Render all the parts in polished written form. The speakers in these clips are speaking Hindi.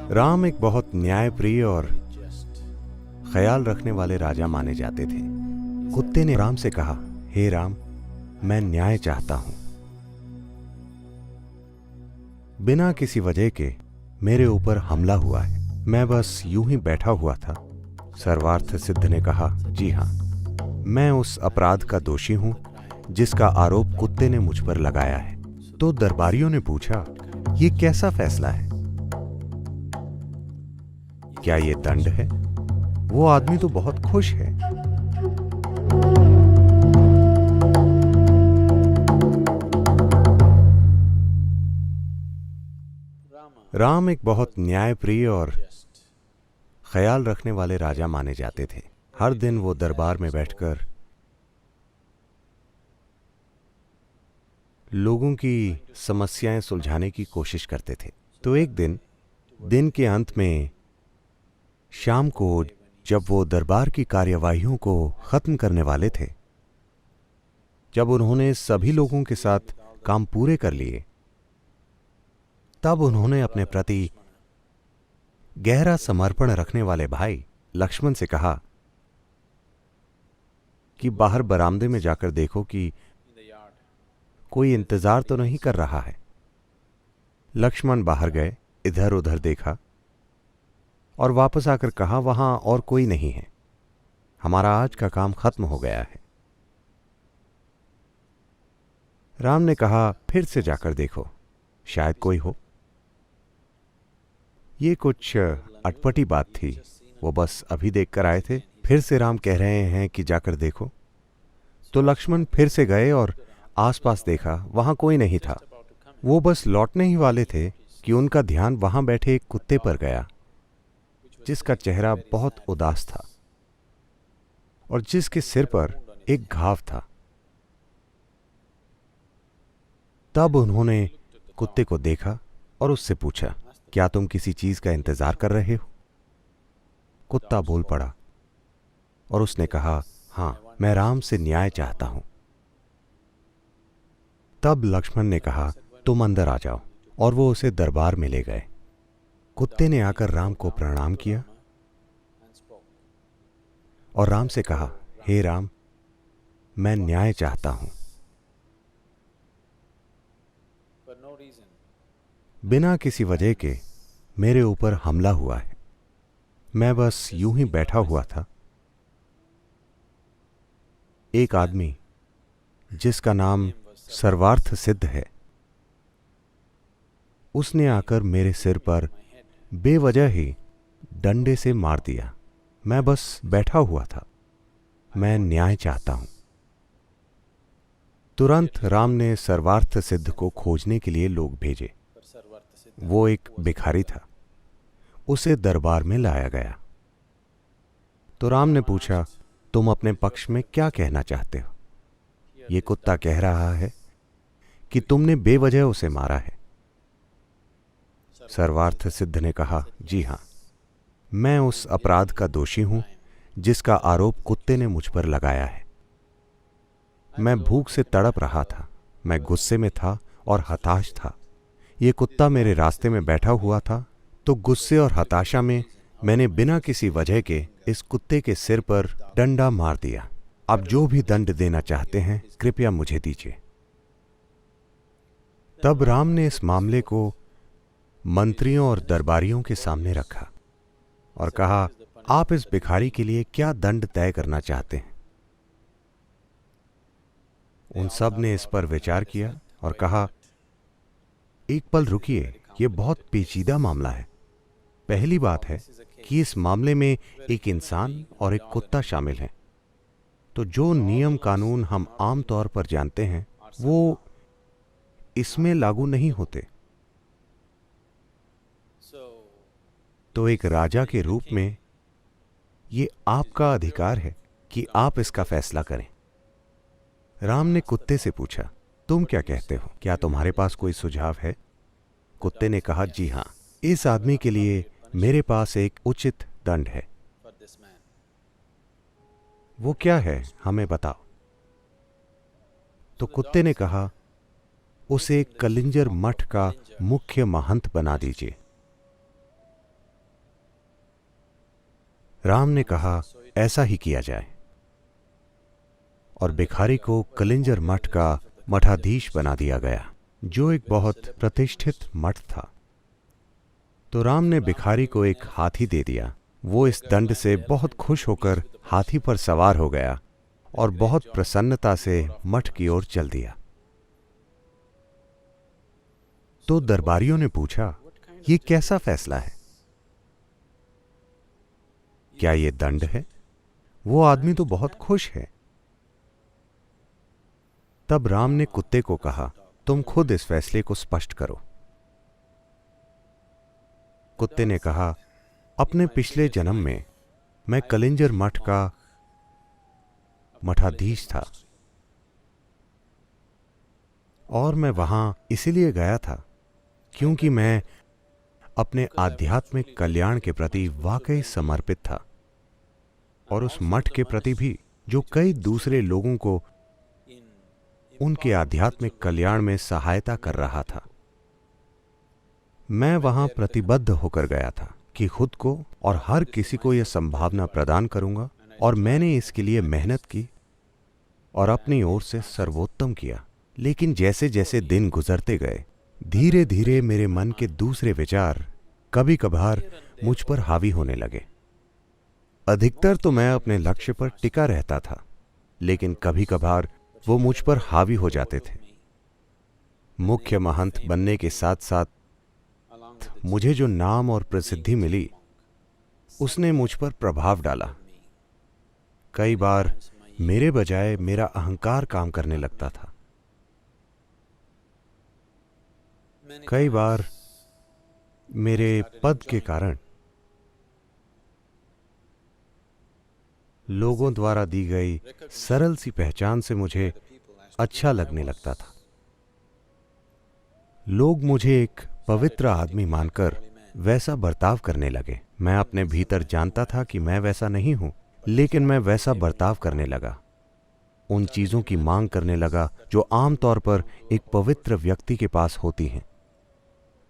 राम एक बहुत न्यायप्रिय और ख्याल रखने वाले राजा माने जाते थे। कुत्ते ने राम से कहा, हे राम, मैं न्याय चाहता हूं। बिना किसी वजह के मेरे ऊपर हमला हुआ है। मैं बस यूं ही बैठा हुआ था। सर्वार्थ सिद्ध ने कहा, जी हां, मैं उस अपराध का दोषी हूं जिसका आरोप कुत्ते ने मुझ पर लगाया है। तो दरबारियों ने पूछा, ये कैसा फैसला है? क्या ये दंड है? वो आदमी तो बहुत खुश है। राम एक बहुत न्यायप्रिय और ख्याल रखने वाले राजा माने जाते थे। हर दिन वो दरबार में बैठकर लोगों की समस्याएं सुलझाने की कोशिश करते थे। तो एक दिन के अंत में शाम को जब वो दरबार की कार्यवाहियों को खत्म करने वाले थे, जब उन्होंने सभी लोगों के साथ काम पूरे कर लिए, तब उन्होंने अपने प्रति गहरा समर्पण रखने वाले भाई लक्ष्मण से कहा कि बाहर बरामदे में जाकर देखो कि कोई इंतजार तो नहीं कर रहा है। लक्ष्मण बाहर गए, इधर उधर देखा और वापस आकर कहा, वहां और कोई नहीं है, हमारा आज का काम खत्म हो गया है। राम ने कहा, फिर से जाकर देखो, शायद कोई हो। ये कुछ अटपटी बात थी, वो बस अभी देखकर आए थे, फिर से राम कह रहे हैं कि जाकर देखो। तो लक्ष्मण फिर से गए और आसपास देखा, वहां कोई नहीं था। वो बस लौटने ही वाले थे कि उनका ध्यान वहां बैठे एक कुत्ते पर गया, जिसका चेहरा बहुत उदास था और जिसके सिर पर एक घाव था। तब उन्होंने कुत्ते को देखा और उससे पूछा, क्या तुम किसी चीज का इंतजार कर रहे हो? कुत्ता बोल पड़ा और उसने कहा, हां, मैं राम से न्याय चाहता हूं। तब लक्ष्मण ने कहा, तुम अंदर आ जाओ, और वो उसे दरबार में ले गए। कुत्ते ने आकर राम को प्रणाम किया और राम से कहा, हे राम, मैं न्याय चाहता हूं। बिना किसी वजह के मेरे ऊपर हमला हुआ है। मैं बस यूं ही बैठा हुआ था। एक आदमी जिसका नाम सर्वार्थ सिद्ध है, उसने आकर मेरे सिर पर बेवजह ही डंडे से मार दिया। मैं बस बैठा हुआ था। मैं न्याय चाहता हूं। तुरंत राम ने सर्वार्थ सिद्ध को खोजने के लिए लोग भेजे। वो एक भिखारी था। उसे दरबार में लाया गया। तो राम ने पूछा, तुम अपने पक्ष में क्या कहना चाहते हो? ये कुत्ता कह रहा है कि तुमने बेवजह उसे मारा है। सर्वार्थ सिद्ध ने कहा, जी हां, मैं उस अपराध का दोषी हूं जिसका आरोप कुत्ते ने मुझ पर लगाया है। मैं भूख से तड़प रहा था, मैं गुस्से में था और हताश था। ये कुत्ता मेरे रास्ते में बैठा हुआ था, तो गुस्से और हताशा में मैंने बिना किसी वजह के इस कुत्ते के सिर पर डंडा मार दिया। अब जो भी दंड देना चाहते हैं, कृपया मुझे दीजिए। तब राम ने इस मामले को मंत्रियों और दरबारियों के सामने रखा और कहा, आप इस भिखारी के लिए क्या दंड तय करना चाहते हैं? उन सब ने इस पर विचार किया और कहा, एक पल रुकिए, यह बहुत पेचीदा मामला है। पहली बात है कि इस मामले में एक इंसान और एक कुत्ता शामिल हैं। तो जो नियम कानून हम आम तौर पर जानते हैं, वो इसमें लागू नहीं होते। तो एक राजा के रूप में ये आपका अधिकार है कि आप इसका फैसला करें। राम ने कुत्ते से पूछा, तुम क्या कहते हो? क्या तुम्हारे पास कोई सुझाव है? कुत्ते ने कहा, जी हां, इस आदमी के लिए मेरे पास एक उचित दंड है। वो क्या है, हमें बताओ। तो कुत्ते ने कहा, उसे कलिंजर मठ का मुख्य महंत बना दीजिए। राम ने कहा, ऐसा ही किया जाए, और भिखारी को कलिंजर मठ का मठाधीश बना दिया गया, जो एक बहुत प्रतिष्ठित मठ था। तो राम ने भिखारी को एक हाथी दे दिया। वो इस दंड से बहुत खुश होकर हाथी पर सवार हो गया और बहुत प्रसन्नता से मठ की ओर चल दिया। तो दरबारियों ने पूछा, ये कैसा फैसला है? क्या ये दंड है? वो आदमी तो बहुत खुश है। तब राम ने कुत्ते को कहा, तुम खुद इस फैसले को स्पष्ट करो। कुत्ते ने कहा, अपने पिछले जन्म में मैं कलिंजर मठ का मठाधीश था, और मैं वहां इसीलिए गया था क्योंकि मैं अपने आध्यात्मिक कल्याण के प्रति वाकई समर्पित था, और उस मठ के प्रति भी, जो कई दूसरे लोगों को उनके आध्यात्मिक कल्याण में सहायता कर रहा था। मैं वहां प्रतिबद्ध होकर गया था कि खुद को और हर किसी को यह संभावना प्रदान करूंगा, और मैंने इसके लिए मेहनत की और अपनी ओर से सर्वोत्तम किया। लेकिन जैसे जैसे दिन गुजरते गए, धीरे धीरे मेरे मन के दूसरे विचार कभी कभार मुझ पर हावी होने लगे। अधिकतर तो मैं अपने लक्ष्य पर टिका रहता था, लेकिन कभी कभार वो मुझ पर हावी हो जाते थे। मुख्य महंत बनने के साथ साथ मुझे जो नाम और प्रसिद्धि मिली, उसने मुझ पर प्रभाव डाला। कई बार मेरे बजाय मेरा अहंकार काम करने लगता था। कई बार मेरे पद के कारण लोगों द्वारा दी गई सरल सी पहचान से मुझे अच्छा लगने लगता था। लोग मुझे एक पवित्र आदमी मानकर वैसा बर्ताव करने लगे। मैं अपने भीतर जानता था कि मैं वैसा नहीं हूं, लेकिन मैं वैसा बर्ताव करने लगा, उन चीजों की मांग करने लगा जो आमतौर पर एक पवित्र व्यक्ति के पास होती हैं।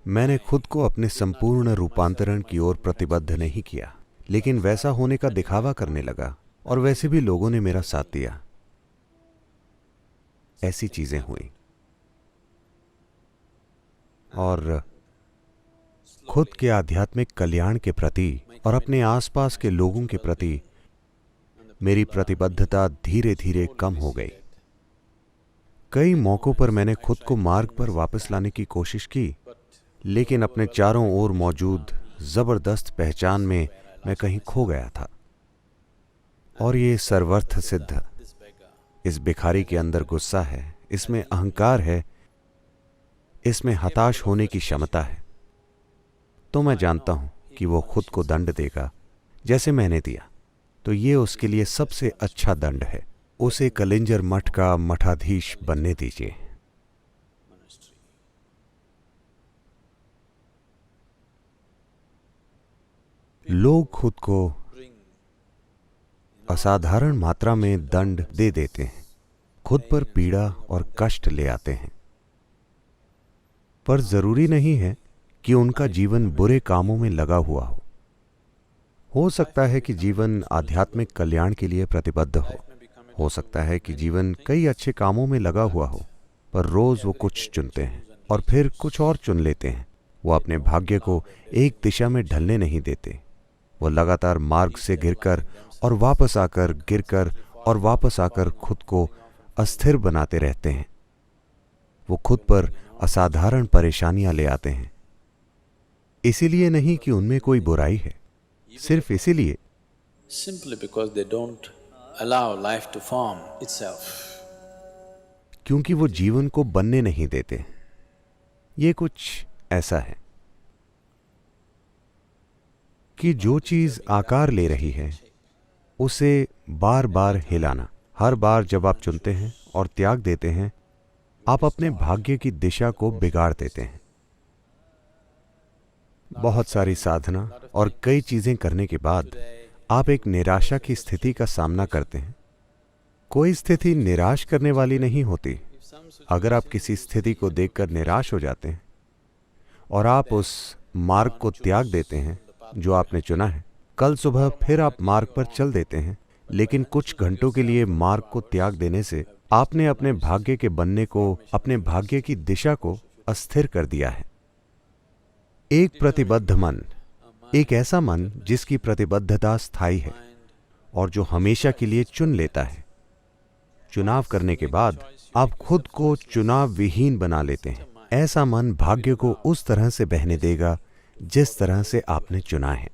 मैंने खुद को अपने संपूर्ण रूपांतरण की ओर प्रतिबद्ध नहीं किया, लेकिन वैसा होने का दिखावा करने लगा, और वैसे भी लोगों ने मेरा साथ दिया। ऐसी चीजें हुई, और खुद के आध्यात्मिक कल्याण के प्रति और अपने आसपास के लोगों के प्रति मेरी प्रतिबद्धता धीरे धीरे कम हो गई। कई मौकों पर मैंने खुद को मार्ग पर वापस लाने की कोशिश की, लेकिन अपने चारों ओर मौजूद जबरदस्त पहचान में मैं कहीं खो गया था। और ये सर्वर्थ सिद्ध, इस भिखारी के अंदर गुस्सा है, इसमें अहंकार है, इसमें हताश होने की क्षमता है। तो मैं जानता हूं कि वो खुद को दंड देगा जैसे मैंने दिया, तो ये उसके लिए सबसे अच्छा दंड है। उसे कलिंजर मठ का मठाधीश बनने दीजिए। लोग खुद को असाधारण मात्रा में दंड दे देते हैं, खुद पर पीड़ा और कष्ट ले आते हैं, पर जरूरी नहीं है कि उनका जीवन बुरे कामों में लगा हुआ हो। हो सकता है कि जीवन आध्यात्मिक कल्याण के लिए प्रतिबद्ध हो सकता है कि जीवन कई अच्छे कामों में लगा हुआ हो, पर रोज वो कुछ चुनते हैं और फिर कुछ और चुन लेते हैं। वो अपने भाग्य को एक दिशा में ढलने नहीं देते। वो लगातार मार्ग से गिरकर और वापस आकर, गिरकर और वापस आकर खुद को अस्थिर बनाते रहते हैं। वो खुद पर असाधारण परेशानियां ले आते हैं, इसीलिए नहीं कि उनमें कोई बुराई है, सिर्फ इसीलिए simply because they don't allow life to form itself. क्योंकि वो जीवन को बनने नहीं देते। ये कुछ ऐसा है कि जो चीज आकार ले रही है उसे बार बार हिलाना। हर बार जब आप चुनते हैं और त्याग देते हैं, आप अपने भाग्य की दिशा को बिगाड़ देते हैं। बहुत सारी साधना और कई चीजें करने के बाद आप एक निराशा की स्थिति का सामना करते हैं। कोई स्थिति निराश करने वाली नहीं होती। अगर आप किसी स्थिति को देखकर निराश हो जाते हैं और आप उस मार्ग को त्याग देते हैं जो आपने चुना है, कल सुबह फिर आप मार्ग पर चल देते हैं, लेकिन कुछ घंटों के लिए मार्ग को त्याग देने से आपने अपने भाग्य के बनने को, अपने भाग्य की दिशा को अस्थिर कर दिया है। एक प्रतिबद्ध मन, एक ऐसा मन जिसकी प्रतिबद्धता स्थायी है और जो हमेशा के लिए चुन लेता है। चुनाव करने के बाद आप खुद को चुनाव विहीन बना लेते हैं। ऐसा मन भाग्य को उस तरह से बहने देगा जिस तरह से आपने चुना है।